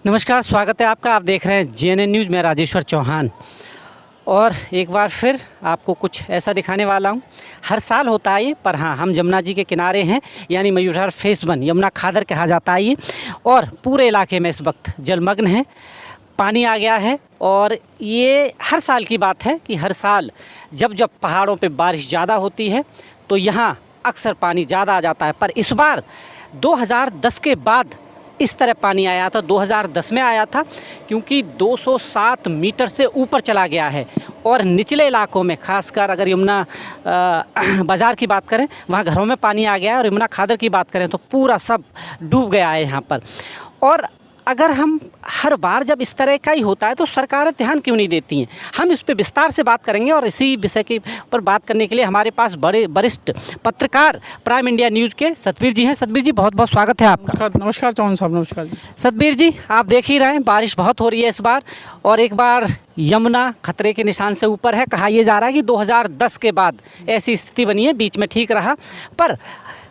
नमस्कार, स्वागत है आपका। आप देख रहे हैं जेएनएन न्यूज़ में राजेश्वर चौहान। और एक बार फिर आपको कुछ ऐसा दिखाने वाला हूँ। हर साल होता है ये, पर हाँ, हम जमुना जी के किनारे हैं, यानी मयूरहर फेस 1 यमुना खादर कहा जाता है ये। और पूरे इलाके में इस वक्त जलमग्न है, पानी आ गया है। और ये हर साल की बात है कि हर साल जब जब पहाड़ों पे बारिश ज़्यादा होती है तो यहाँ अक्सर पानी ज़्यादा आ जाता है। पर इस बार 2010 के बाद इस तरह पानी आया था। 2010 में आया था क्योंकि 207 मीटर से ऊपर चला गया है। और निचले इलाकों में, खासकर अगर यमुना बाज़ार की बात करें, वहाँ घरों में पानी आ गया है। और यमुना खादर की बात करें तो पूरा सब डूब गया है यहाँ पर। और अगर हम हर बार जब इस तरह का ही होता है तो सरकारें ध्यान क्यों नहीं देती हैं, हम इस पे विस्तार से बात करेंगे। और इसी विषय के पर बात करने के लिए हमारे पास बड़े वरिष्ठ पत्रकार प्राइम इंडिया न्यूज़ के सतबीर जी हैं। सतबीर जी, बहुत बहुत स्वागत है आपका। नमस्कार चौहान साहब। नमस्कार जी। सतबीर जी, आप देख ही रहे हैं बारिश बहुत हो रही है इस बार। और एक बार यमुना खतरे के निशान से ऊपर है। कहा यह जा रहा है कि 2010 के बाद ऐसी स्थिति बनी है, बीच में ठीक रहा। पर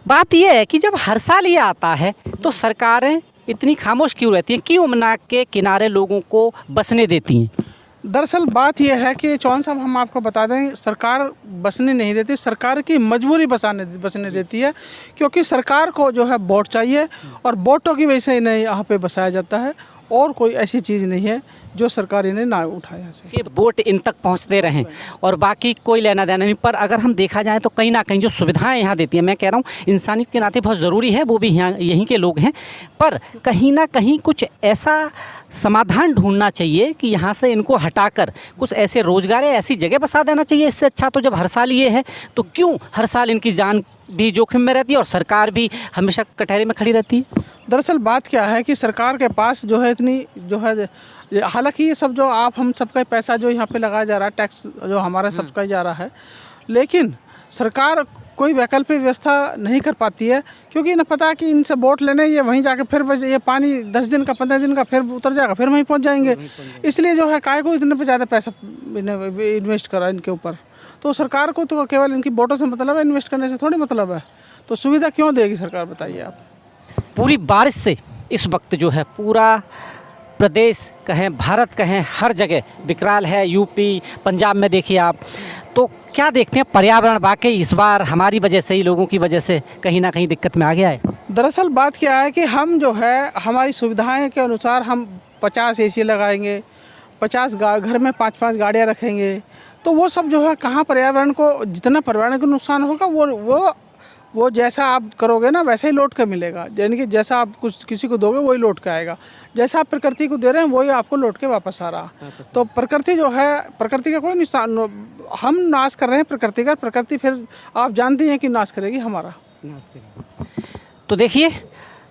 बात यह है कि जब हर साल ये आता है तो सरकारें इतनी खामोश क्यों रहती हैं? क्यों यमुना के किनारे लोगों को बसने देती हैं? दरअसल बात यह है कि चौहान साहब, हम आपको बता दें, सरकार बसने नहीं देती, सरकार की मजबूरी बसने देती है। क्योंकि सरकार को जो है वोट चाहिए और वोटों की वजह से इन्हें यहाँ पे बसाया जाता है। और कोई ऐसी चीज़ नहीं है जो सरकार इन्हें ना उठाए यहाँ से। कि वोट इन तक पहुंचते रहें और बाकी कोई लेना देना नहीं। पर अगर हम देखा जाए तो कहीं ना कहीं जो सुविधाएं यहाँ देती हैं, मैं कह रहा हूँ इंसानियत के नाते बहुत ज़रूरी है, वो भी यहाँ यहीं के लोग हैं। पर कहीं ना कहीं कुछ ऐसा समाधान ढूंढना चाहिए कि यहाँ से इनको हटाकर कुछ ऐसे रोजगार या ऐसी जगह बसा देना चाहिए। इससे अच्छा तो जब हर साल ये है तो क्यों हर साल इनकी जान भी जोखिम में रहती है और सरकार भी हमेशा कटहरे में खड़ी रहती है? दरअसल बात क्या है कि सरकार के पास जो है इतनी जो है, हालांकि ये सब जो हम सबका पैसा जो यहाँ पे लगाया जा रहा है, टैक्स जो हमारा सबका ही जा रहा है, लेकिन सरकार कोई वैकल्पिक व्यवस्था नहीं कर पाती है। क्योंकि इन्हें पता है कि इनसे वोट लेने, ये वहीं जाके फिर ये पानी 10 दिन का 15 दिन का फिर उतर जाएगा, फिर वहीं पहुँच जाएंगे। इसलिए जो है काय को इतने पर ज़्यादा पैसा इन्वेस्ट करा इनके ऊपर। तो सरकार को तो केवल इनकी वोटों से मतलब है, इन्वेस्ट करने से थोड़ी मतलब है। तो सुविधा क्यों देगी सरकार, बताइए आप। पूरी बारिश से इस वक्त जो है पूरा प्रदेश कहें, भारत कहें, हर जगह विकराल है। यूपी, पंजाब में देखिए आप, तो क्या देखते हैं पर्यावरण वाकई इस बार हमारी वजह से ही, लोगों की वजह से कहीं ना कहीं दिक्कत में आ गया है? दरअसल बात क्या है कि हम जो है हमारी सुविधाएं के अनुसार हम 50 एसी लगाएंगे, 50 घर में 5-5 गाड़ियाँ रखेंगे, तो वो सब जो है कहाँ पर्यावरण को, जितना पर्यावरण को नुकसान होगा वो जैसा आप करोगे ना वैसे ही लौट कर मिलेगा। यानी कि जैसा आप कुछ किसी को दोगे वही लौट के आएगा, जैसा आप प्रकृति को दे रहे हैं वही आपको लौट के वापस आ रहा। तो प्रकृति जो है, प्रकृति का कोई नुकसान, हम नाश कर रहे हैं प्रकृति का, प्रकृति फिर आप जानती हैं कि नाश करेगी हमारा। तो देखिए,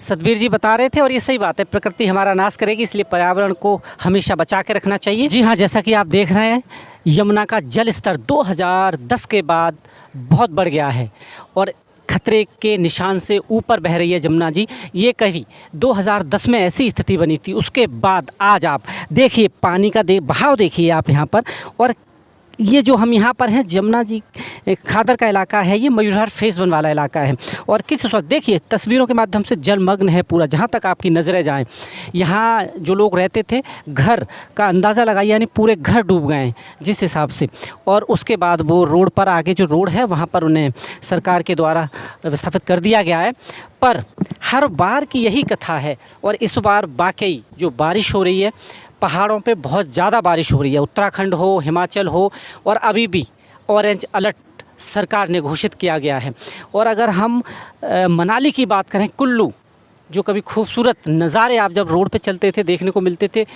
सतबीर जी बता रहे थे और ये सही बात है, प्रकृति हमारा नाश करेगी, इसलिए पर्यावरण को हमेशा बचा के रखना चाहिए। जी हाँ, जैसा कि आप देख रहे हैं यमुना का जल स्तर 2010 के बाद बहुत बढ़ गया है और खतरे के निशान से ऊपर बह रही है जमुना जी। ये कभी 2010 में ऐसी स्थिति बनी थी, उसके बाद आज आप देखिए पानी का बहाव देखिए आप यहाँ पर। और ये जो हम यहाँ पर हैं, जमुना जी खादर का इलाका है, ये मयूरहर फेस 1 वाला इलाका है। और किस वक्त देखिए तस्वीरों के माध्यम से जलमग्न है पूरा, जहाँ तक आपकी नज़रें जाएं। यहाँ जो लोग रहते थे, घर का अंदाज़ा लगाइए, यानी पूरे घर डूब गए हैं जिस हिसाब से। और उसके बाद वो रोड पर आगे जो रोड है वहाँ पर उन्हें सरकार के द्वारा व्यवस्थापित कर दिया गया है। पर हर बार की यही कथा है। और इस बार वाकई जो बारिश हो रही है, पहाड़ों पे बहुत ज़्यादा बारिश हो रही है, उत्तराखंड हो, हिमाचल हो, और अभी भी ऑरेंज अलर्ट सरकार ने घोषित किया गया है। और अगर हम मनाली की बात करें, कुल्लू, जो कभी खूबसूरत नज़ारे आप जब रोड पे चलते थे देखने को मिलते थे,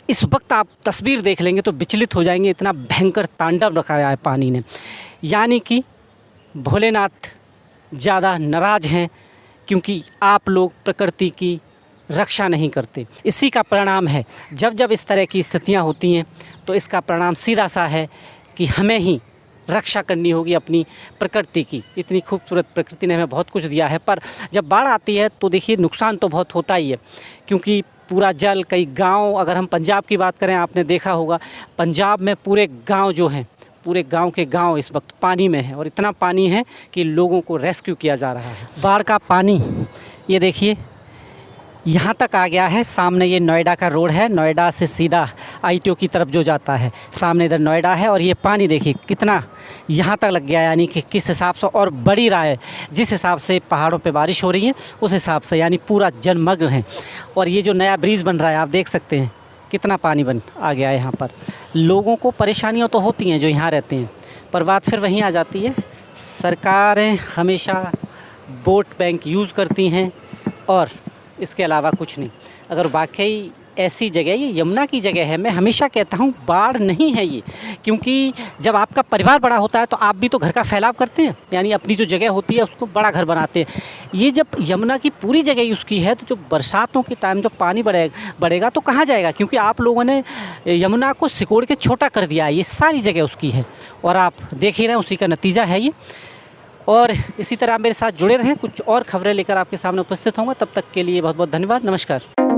इस वक्त आप तस्वीर देख लेंगे तो विचलित हो जाएंगे, इतना भयंकर तांडव रखाया है पानी ने। यानी कि भोलेनाथ ज़्यादा नाराज़ हैं क्योंकि आप लोग प्रकृति की रक्षा नहीं करते। इसी का परिणाम है, जब जब इस तरह की स्थितियां होती हैं तो इसका परिणाम सीधा सा है कि हमें ही रक्षा करनी होगी अपनी प्रकृति की। इतनी खूबसूरत प्रकृति ने हमें बहुत कुछ दिया है, पर जब बाढ़ आती है तो देखिए नुकसान तो बहुत होता ही है, क्योंकि पूरा जल, कई गांव, अगर हम पंजाब की बात करें, आपने देखा होगा पंजाब में पूरे गांव जो हैं, पूरे गांव के गांव इस वक्त पानी में हैं और इतना पानी है कि लोगों को रेस्क्यू किया जा रहा है। बाढ़ का पानी ये देखिए यहाँ तक आ गया है। सामने ये नोएडा का रोड है, नोएडा से सीधा ITO की तरफ जो जाता है, सामने इधर नोएडा है। और ये पानी देखिए कितना यहाँ तक लग गया, यानी कि किस हिसाब से और बढ़ी रहा है। जिस हिसाब से पहाड़ों पे बारिश हो रही है उस हिसाब से, यानी पूरा जलमग्न है। और ये जो नया ब्रिज बन रहा है, आप देख सकते हैं कितना पानी बन आ गया है यहाँ पर। लोगों को परेशानियाँ तो होती हैं जो यहाँ रहते हैं, पर बात फिर वहीं आ जाती है, सरकारें हमेशा वोट बैंक यूज़ करती हैं और इसके अलावा कुछ नहीं। अगर वाकई ऐसी जगह, ये यमुना की जगह है, मैं हमेशा कहता हूँ बाढ़ नहीं है ये, क्योंकि जब आपका परिवार बड़ा होता है तो आप भी तो घर का फैलाव करते हैं, यानी अपनी जो जगह होती है उसको बड़ा घर बनाते हैं। ये जब यमुना की पूरी जगह उसकी है तो जो बरसातों के टाइम जब पानी बढ़ेगा तो कहाँ जाएगा, क्योंकि आप लोगों ने यमुना को सिकोड़ के छोटा कर दिया है। ये सारी जगह उसकी है और आप देख ही रहे हैं, उसी का नतीजा है ये। और इसी तरह आप मेरे साथ जुड़े रहें, कुछ और खबरें लेकर आपके सामने उपस्थित होंगे। तब तक के लिए बहुत बहुत धन्यवाद, नमस्कार।